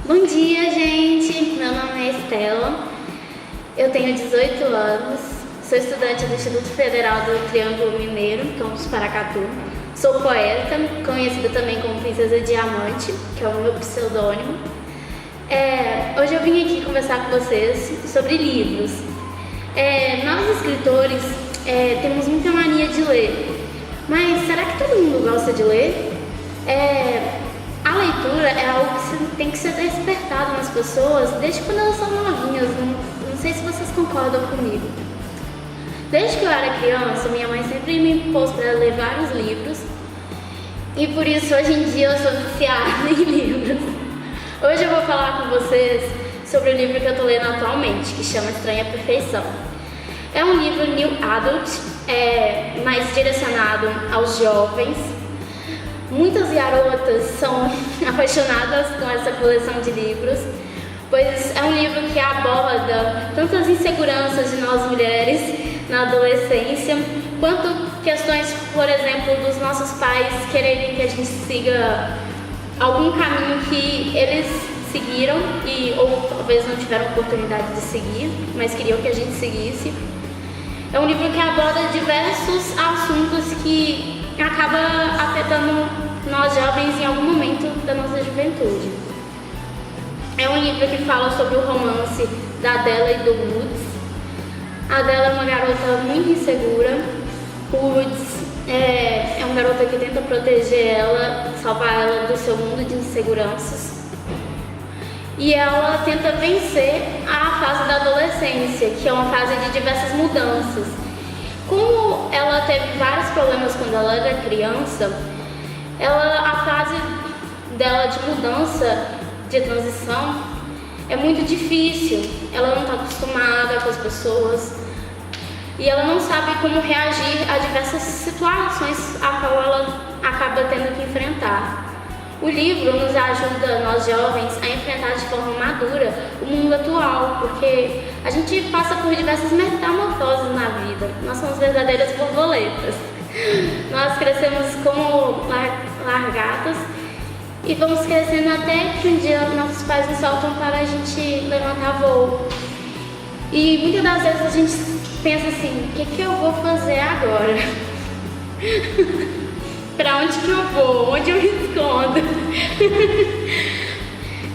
Bom dia, gente! Meu nome é Estela, eu tenho 18 anos, sou estudante do Instituto Federal do Triângulo Mineiro, campus Paracatu. Sou poeta, conhecida também como Princesa Diamante, que é o meu pseudônimo. Hoje eu vim aqui conversar com vocês sobre livros. Nós escritores temos muita mania de ler, mas será que todo mundo gosta de ler? A leitura é algo que tem que ser despertado nas pessoas desde quando elas são novinhas, não sei se vocês concordam comigo. Desde que eu era criança, minha mãe sempre me pôs para ler vários livros e por isso hoje em dia eu sou viciada em livros. Hoje eu vou falar com vocês sobre o livro que eu estou lendo atualmente, que chama Estranha Perfeição. É um livro new adult, mais direcionado aos jovens. Muitas garotas são apaixonadas com essa coleção de livros, pois é um livro que aborda tanto as inseguranças de nós mulheres na adolescência, quanto questões, por exemplo, dos nossos pais quererem que a gente siga algum caminho que eles seguiram ou talvez não tiveram oportunidade de seguir, mas queriam que a gente seguisse. É um livro que aborda diversos assuntos que acaba afetando nós jovens em algum momento da nossa juventude. É um livro que fala sobre o romance da Adela e do Woods. A Adela é uma garota muito insegura. O Woods é um garoto que tenta proteger ela, salvar ela do seu mundo de inseguranças. E ela tenta vencer a fase da adolescência, que é uma fase de diversas mudanças. Como ela teve vários problemas quando ela era criança, a fase dela de mudança, de transição, é muito difícil. Ela não está acostumada com as pessoas e ela não sabe como reagir a diversas situações a qual ela acaba tendo que enfrentar. O livro nos ajuda, nós jovens, a enfrentar de forma madura o mundo atual, porque a gente passa por diversas metamorfoses na vida. Nós somos verdadeiras borboletas. Nós crescemos como largatas e vamos crescendo até que um dia nossos pais nos soltam para a gente levantar voo. E muitas das vezes a gente pensa assim, o que eu vou fazer agora? Pra onde que eu vou? Onde eu me escondo?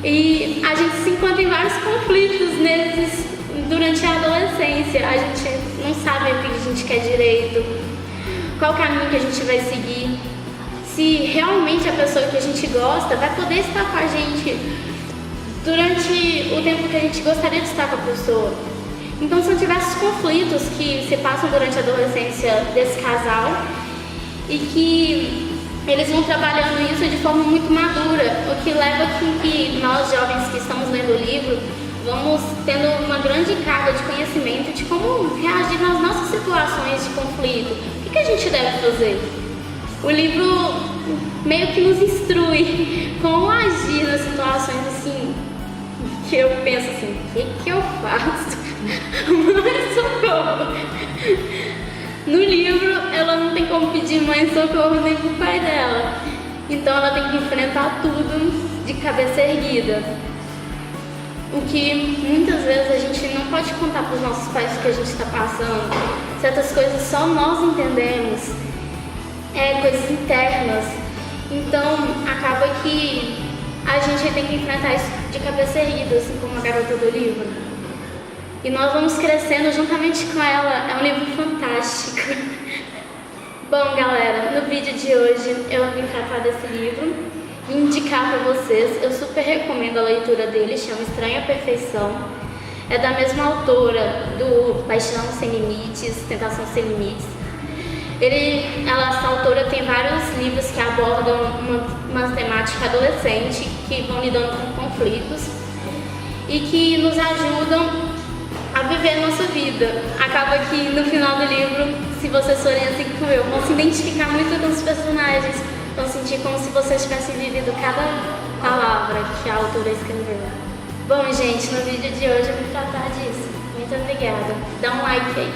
E a gente se encontra em vários conflitos durante a adolescência. A gente não sabe o que a gente quer direito, qual caminho que a gente vai seguir, se realmente a pessoa que a gente gosta vai poder estar com a gente durante o tempo que a gente gostaria de estar com a pessoa. Então são diversos conflitos que se passam durante a adolescência desse casal e que eles vão trabalhando isso de forma muito madura, o que leva a que nós jovens que estamos lendo o livro vamos tendo uma grande carga de conhecimento de como reagir nas nossas situações de conflito. O que a gente deve fazer? O livro meio que nos instrui como agir nas situações assim, que eu penso assim, o que eu faço? Mãe, socorro! No livro, ela não tem como pedir mãe socorro nem pro pai dela. Então ela tem que enfrentar tudo de cabeça erguida. O que muitas vezes a gente não pode contar para os nossos pais o que a gente está passando. Certas coisas só nós entendemos, coisas internas. Então acaba que a gente tem que enfrentar isso de cabeça erguida, assim como a garota do livro. E nós vamos crescendo juntamente com ela. É um livro fantástico. Bom, galera, no vídeo de hoje eu vim tratar desse livro e indicar para vocês. Eu super recomendo a leitura dele, chama Estranha Perfeição. É da mesma autora do Paixão Sem Limites, Tentação Sem Limites. Essa autora tem vários livros que abordam uma temática adolescente, que vão lidando com conflitos e que nos ajudam a viver a nossa vida. Acaba que no final do livro, se vocês forem assim como eu, vão se identificar muito com os personagens, vão sentir como se vocês tivessem vivido cada palavra que a autora escreveu. Bom, gente, no vídeo de hoje eu vou tratar disso. Muito obrigada. Dá um like aí.